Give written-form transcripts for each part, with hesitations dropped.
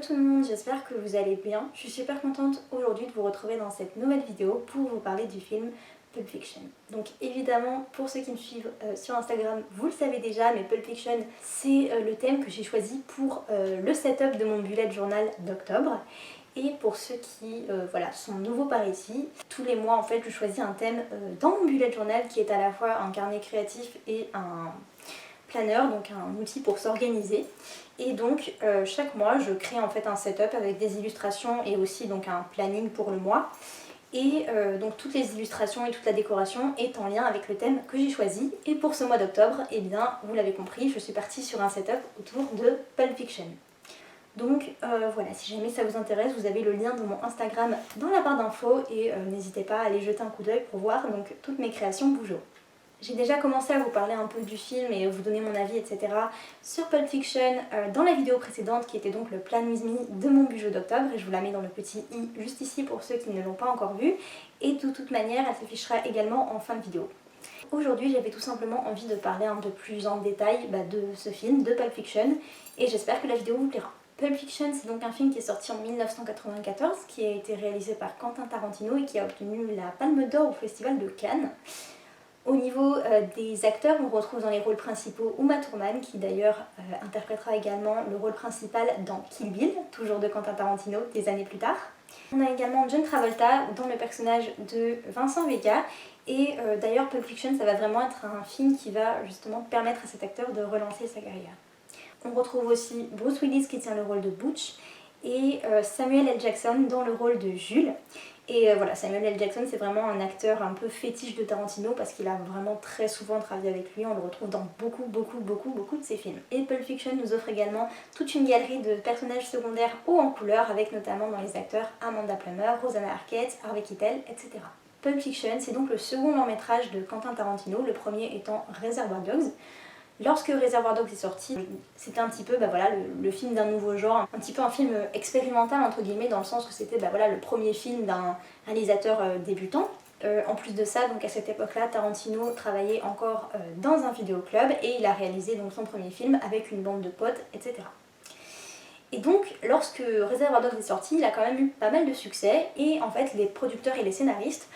tout le monde, j'espère que vous allez bien. Je suis super contente aujourd'hui de vous retrouver dans cette nouvelle vidéo pour vous parler du film Pulp Fiction. Donc évidemment, pour ceux qui me suivent sur Instagram, vous le savez déjà, mais Pulp Fiction, c'est le thème que j'ai choisi pour le setup de mon bullet journal d'octobre. Et pour ceux qui sont nouveaux par ici, tous les mois en fait je choisis un thème dans mon bullet journal qui est à la fois un carnet créatif et un planner, donc un outil pour s'organiser. Et donc chaque mois je crée en fait un setup avec des illustrations et aussi donc un planning pour le mois. Et donc toutes les illustrations et toute la décoration est en lien avec le thème que j'ai choisi. Et pour ce mois d'octobre, eh bien vous l'avez compris, je suis partie sur un setup autour de Pulp Fiction. Donc voilà, si jamais ça vous intéresse, vous avez le lien de mon Instagram dans la barre d'infos et n'hésitez pas à aller jeter un coup d'œil pour voir donc toutes mes créations Bougeot. J'ai déjà commencé à vous parler un peu du film et vous donner mon avis, etc. sur Pulp Fiction dans la vidéo précédente qui était donc le Plan With Me de mon Bougeot d'octobre, et je vous la mets dans le petit i juste ici pour ceux qui ne l'ont pas encore vue, et de toute manière elle s'affichera également en fin de vidéo. Aujourd'hui j'avais tout simplement envie de parler un peu plus en détail de ce film, de Pulp Fiction, et j'espère que la vidéo vous plaira. Pulp Fiction, c'est donc un film qui est sorti en 1994, qui a été réalisé par Quentin Tarantino et qui a obtenu la Palme d'Or au Festival de Cannes. Au niveau des acteurs, on retrouve dans les rôles principaux Uma Thurman, qui d'ailleurs interprétera également le rôle principal dans Kill Bill, toujours de Quentin Tarantino, des années plus tard. On a également John Travolta dans le personnage de Vincent Vega, et d'ailleurs Pulp Fiction, ça va vraiment être un film qui va justement permettre à cet acteur de relancer sa carrière. On retrouve aussi Bruce Willis qui tient le rôle de Butch et Samuel L. Jackson dans le rôle de Jules. Et voilà, Samuel L. Jackson c'est vraiment un acteur un peu fétiche de Tarantino parce qu'il a vraiment très souvent travaillé avec lui, on le retrouve dans beaucoup de ses films. Et Pulp Fiction nous offre également toute une galerie de personnages secondaires hauts en couleur avec notamment dans les acteurs Amanda Plummer, Rosanna Arquette, Harvey Keitel, etc. Pulp Fiction c'est donc le second long métrage de Quentin Tarantino, le premier étant Reservoir Dogs. Lorsque Reservoir Dogs est sorti, c'était un petit peu le film d'un nouveau genre, un petit peu un film expérimental entre guillemets, dans le sens que c'était le premier film d'un réalisateur débutant. En plus de ça, donc à cette époque-là, Tarantino travaillait encore dans un vidéoclub et il a réalisé donc son premier film avec une bande de potes, etc. Et donc, lorsque Reservoir Dogs est sorti, il a quand même eu pas mal de succès et en fait, les producteurs et les scénaristes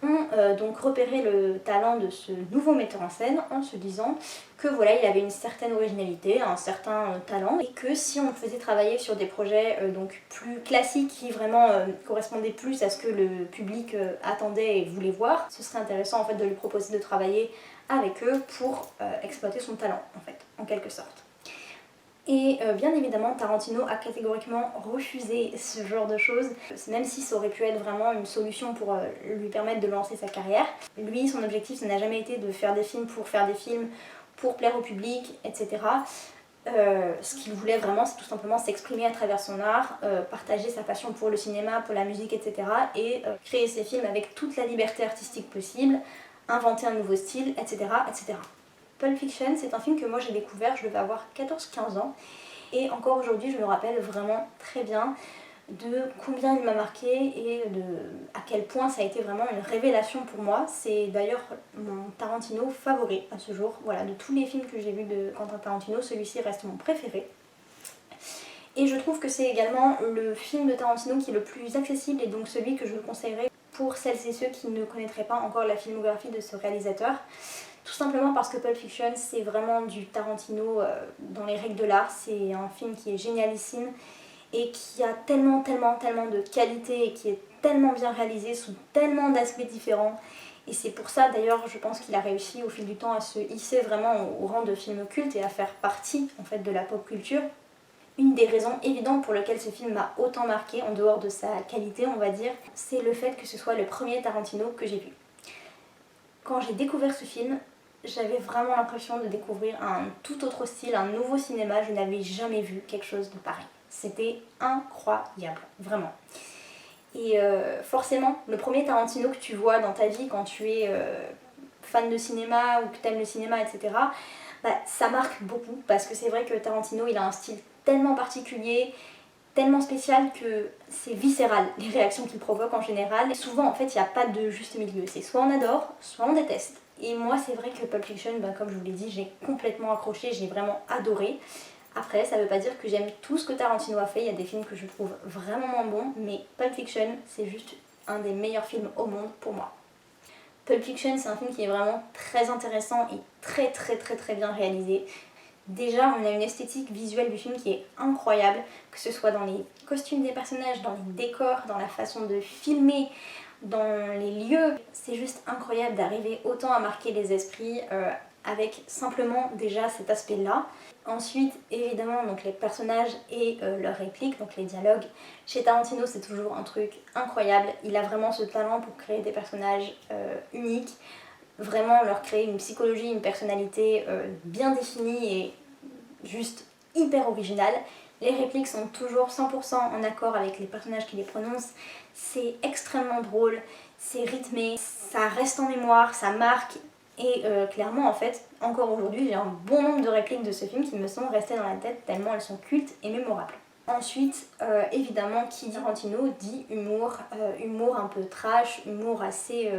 ont donc repéré le talent de ce nouveau metteur en scène en se disant que voilà, il avait une certaine originalité, un certain talent, et que si on le faisait travailler sur des projets donc plus classiques qui vraiment correspondaient plus à ce que le public attendait et voulait voir, ce serait intéressant en fait de lui proposer de travailler avec eux pour exploiter son talent en fait, en quelque sorte. Et bien évidemment, Tarantino a catégoriquement refusé ce genre de choses, même si ça aurait pu être vraiment une solution pour lui permettre de lancer sa carrière. Lui, son objectif, ça n'a jamais été de faire des films, pour plaire au public, etc. Ce qu'il voulait vraiment, c'est tout simplement s'exprimer à travers son art, partager sa passion pour le cinéma, pour la musique, etc. et créer ses films avec toute la liberté artistique possible, inventer un nouveau style, etc. etc. Pulp Fiction, c'est un film que moi j'ai découvert, je devais avoir 14-15 ans, et encore aujourd'hui je me rappelle vraiment très bien de combien il m'a marqué et à quel point ça a été vraiment une révélation pour moi. C'est d'ailleurs mon Tarantino favori à ce jour. Voilà, de tous les films que j'ai vus de Quentin Tarantino, celui-ci reste mon préféré. Et je trouve que c'est également le film de Tarantino qui est le plus accessible et donc celui que je conseillerais pour celles et ceux qui ne connaîtraient pas encore la filmographie de ce réalisateur. Tout simplement parce que Pulp Fiction c'est vraiment du Tarantino dans les règles de l'art. C'est un film qui est génialissime et qui a tellement de qualité et qui est tellement bien réalisé sous tellement d'aspects différents. Et c'est pour ça d'ailleurs je pense qu'il a réussi au fil du temps à se hisser vraiment au rang de film culte et à faire partie en fait de la pop culture. Une des raisons évidentes pour lesquelles ce film m'a autant marqué, en dehors de sa qualité on va dire, c'est le fait que ce soit le premier Tarantino que j'ai vu. Quand j'ai découvert ce film, j'avais vraiment l'impression de découvrir un tout autre style, un nouveau cinéma, je n'avais jamais vu quelque chose de pareil. C'était incroyable, vraiment. Et forcément, le premier Tarantino que tu vois dans ta vie quand tu es fan de cinéma ou que tu aimes le cinéma, etc., ça marque beaucoup parce que c'est vrai que Tarantino il a un style tellement particulier, tellement spécial que c'est viscéral les réactions qu'il provoque en général. Et souvent en fait il n'y a pas de juste milieu, c'est soit on adore, soit on déteste. Et moi c'est vrai que Pulp Fiction, comme je vous l'ai dit, j'ai complètement accroché, j'ai vraiment adoré. Après, ça veut pas dire que j'aime tout ce que Tarantino a fait, il y a des films que je trouve vraiment moins bons, mais Pulp Fiction, c'est juste un des meilleurs films au monde pour moi. Pulp Fiction, c'est un film qui est vraiment très intéressant et très bien réalisé. Déjà, on a une esthétique visuelle du film qui est incroyable, que ce soit dans les costumes des personnages, dans les décors, dans la façon de filmer, dans les lieux. C'est juste incroyable d'arriver autant à marquer les esprits avec simplement déjà cet aspect-là. Ensuite, évidemment, donc les personnages et leurs répliques, donc les dialogues. Chez Tarantino, c'est toujours un truc incroyable. Il a vraiment ce talent pour créer des personnages uniques, vraiment leur créer une psychologie, une personnalité bien définie et juste hyper originale. Les répliques sont toujours 100% en accord avec les personnages qui les prononcent. C'est extrêmement drôle, c'est rythmé, ça reste en mémoire, ça marque. Et clairement, en fait, encore aujourd'hui, j'ai un bon nombre de répliques de ce film qui me sont restées dans la tête tellement elles sont cultes et mémorables. Ensuite, évidemment, qui dit Tarantino dit humour, humour un peu trash, humour assez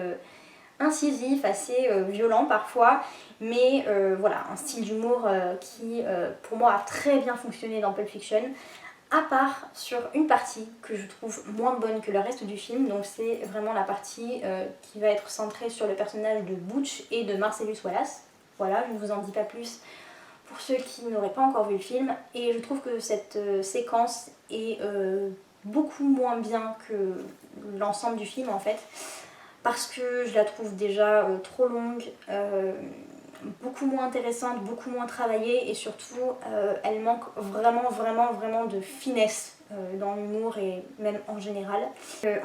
incisif, assez violent parfois, mais voilà, un style d'humour qui pour moi a très bien fonctionné dans Pulp Fiction, à part sur une partie que je trouve moins bonne que le reste du film, donc c'est vraiment la partie qui va être centrée sur le personnage de Butch et de Marcellus Wallace. Voilà, je ne vous en dis pas plus pour ceux qui n'auraient pas encore vu le film, et je trouve que cette séquence est beaucoup moins bien que l'ensemble du film en fait, parce que je la trouve déjà trop longue, beaucoup moins intéressante, beaucoup moins travaillée, et surtout elle manque vraiment de finesse dans l'humour et même en général.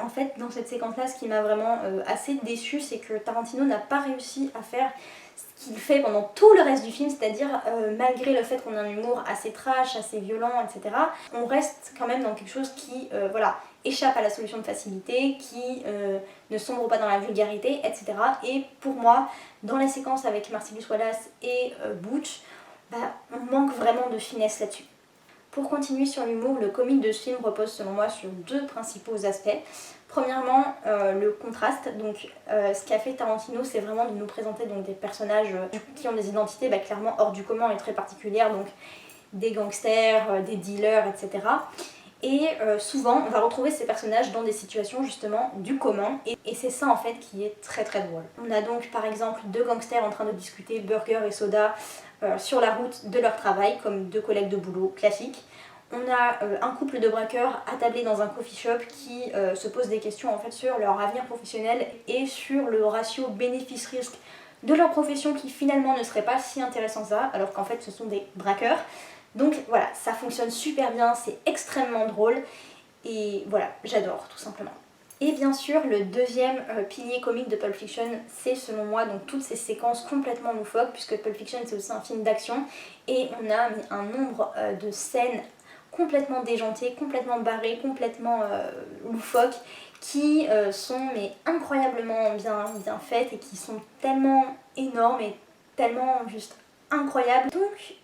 En fait, dans cette séquence-là, ce qui m'a vraiment assez déçue, c'est que Tarantino n'a pas réussi à faire ce qu'il fait pendant tout le reste du film, c'est-à-dire malgré le fait qu'on a un humour assez trash, assez violent, etc., on reste quand même dans quelque chose qui, voilà, échappe à la solution de facilité, qui ne sombre pas dans la vulgarité, etc. Et pour moi, dans la séquence avec Marcellus Wallace et Butch, on manque vraiment de finesse là-dessus. Pour continuer sur l'humour, le comique de ce film repose selon moi sur deux principaux aspects. Premièrement, le contraste. Donc, ce qu'a fait Tarantino, c'est vraiment de nous présenter donc, des personnages qui ont des identités clairement hors du commun et très particulières, donc des gangsters, des dealers, etc. Et souvent, on va retrouver ces personnages dans des situations justement du commun, et c'est ça en fait qui est très drôle. On a donc par exemple deux gangsters en train de discuter burger et soda sur la route de leur travail, comme deux collègues de boulot classiques. On a un couple de braqueurs attablés dans un coffee shop qui se posent des questions en fait sur leur avenir professionnel et sur le ratio bénéfice-risque de leur profession qui finalement ne serait pas si intéressant que ça, alors qu'en fait ce sont des braqueurs. Donc voilà, ça fonctionne super bien, c'est extrêmement drôle et voilà, j'adore tout simplement. Et bien sûr, le deuxième pilier comique de Pulp Fiction, c'est selon moi donc toutes ces séquences complètement loufoques, puisque Pulp Fiction c'est aussi un film d'action et on a un nombre de scènes complètement déjantées, complètement barrées, complètement loufoques, qui sont incroyablement bien faites et qui sont tellement énormes et tellement juste incroyables. Donc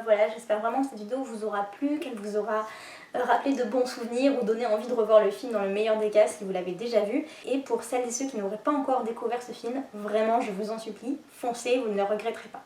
voilà, j'espère vraiment que cette vidéo vous aura plu, qu'elle vous aura rappelé de bons souvenirs ou donné envie de revoir le film dans le meilleur des cas si vous l'avez déjà vu. Et pour celles et ceux qui n'auraient pas encore découvert ce film, vraiment je vous en supplie, foncez, vous ne le regretterez pas.